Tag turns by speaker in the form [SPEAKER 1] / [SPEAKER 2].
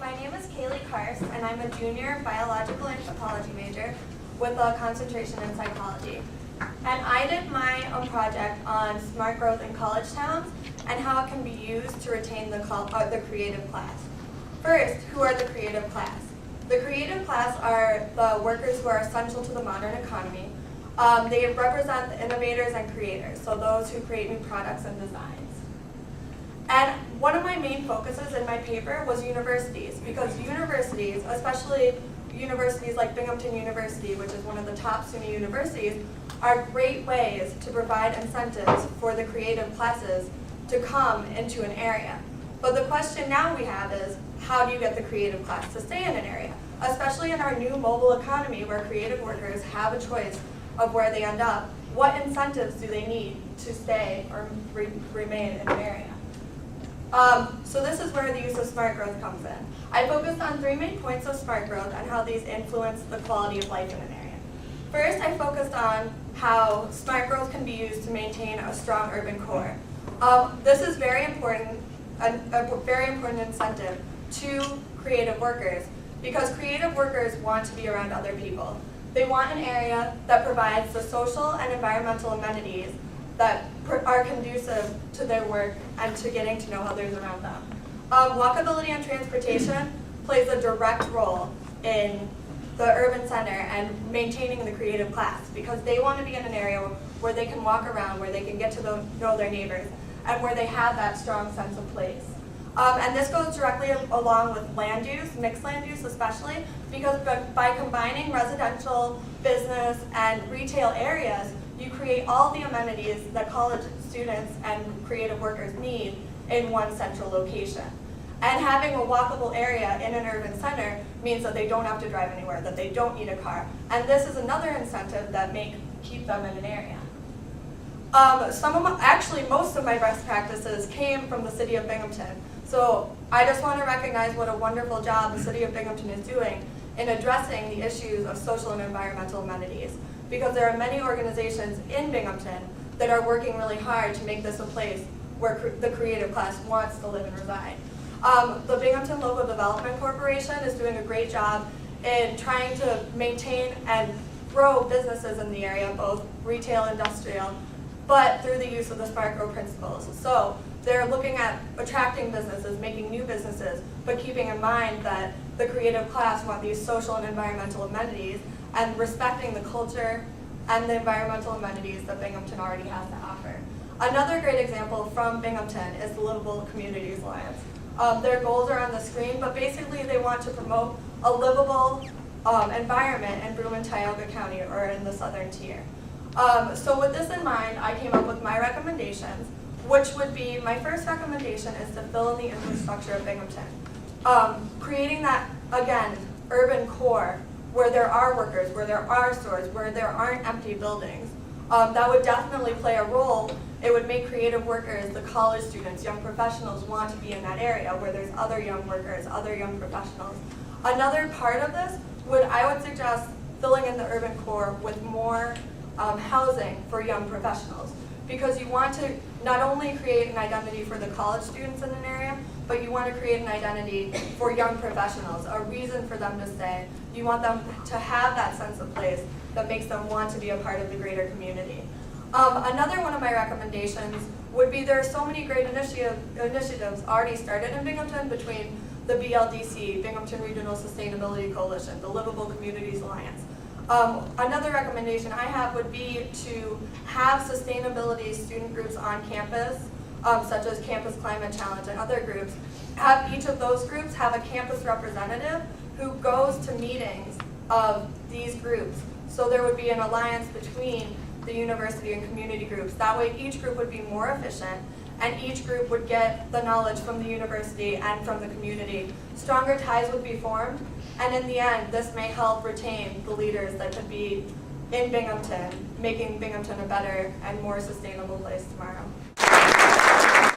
[SPEAKER 1] my name is Kailee Karst, and I'm a junior biological anthropology major with a concentration in psychology. And I did my own project on smart growth in college towns and how it can be used to retain the creative class. First, who are the creative class? The creative class are the workers who are essential to the modern economy. They represent the innovators and creators, so those who create new products and designs. And one of my main focuses in my paper was universities, because universities, especially universities like Binghamton University, which is one of the top SUNY universities, are great ways to provide incentives for the creative classes to come into an area. But the question now we have is, how do you get the creative class to stay in an area? Especially in our new mobile economy where creative workers have a choice of where they end up, what incentives do they need to stay or remain in an area? So this is where the use of smart growth comes in. I focused on 3 main points of smart growth and how these influence the quality of life in an area. First, I focused on how smart growth can be used to maintain a strong urban core. This is very important, a very important incentive to creative workers, because creative workers want to be around other people. They want an area that provides the social and environmental amenities that are conducive to their work and to getting to know others around them. Walkability and transportation plays a direct role in the urban center and maintaining the creative class, because they want to be in an area where they can walk around, where they can get to know their neighbors, and where they have that strong sense of place. And this goes directly along with land use, mixed land use especially, because by combining residential, business, and retail areas, you create all the amenities that college students and creative workers need in one central location. And having a walkable area in an urban center means that they don't have to drive anywhere, that they don't need a car. And this is another incentive that may keep them in an area. Actually, most of my best practices came from the city of Binghamton. So I just want to recognize what a wonderful job the city of Binghamton is doing in addressing the issues of social and environmental amenities, because there are many organizations in Binghamton that are working really hard to make this a place where the creative class wants to live and reside. The Binghamton Local Development Corporation is doing a great job in trying to maintain and grow businesses in the area, both retail, industrial, but through the use of the smart growth principles. So they're looking at attracting businesses, making new businesses, but keeping in mind that the creative class want these social and environmental amenities and respecting the culture and the environmental amenities that Binghamton already has to offer. Another great example from Binghamton is the Livable Communities Alliance. Their goals are on the screen, but basically they want to promote a livable environment in Broome and Tioga County, or in the southern tier. So with this in mind, I came up with my recommendations, which would be, my first recommendation is to fill in the infrastructure of Binghamton. Creating that, again, urban core where there are workers, where there are stores, where there aren't empty buildings. That would definitely play a role. It would make creative workers, the college students, young professionals want to be in that area where there's other young workers, other young professionals. Another part of this I would suggest filling in the urban core with more housing for young professionals, because you want to not only create an identity for the college students in an area, but you want to create an identity for young professionals, a reason for them to stay. You want them to have that sense of place that makes them want to be a part of the greater community. Another one of my recommendations would be, there are so many great initiatives already started in Binghamton between the BLDC, Binghamton Regional Sustainability Coalition, the Livable Communities Alliance. Another recommendation I have would be to have sustainability student groups on campus, such as Campus Climate Challenge and other groups. Have each of those groups have a campus representative who goes to meetings of these groups. So there would be an alliance between the university and community groups. That way each group would be more efficient, and each group would get the knowledge from the university and from the community. Stronger ties would be formed, and in the end, this may help retain the leaders that could be in Binghamton, making Binghamton a better and more sustainable place tomorrow.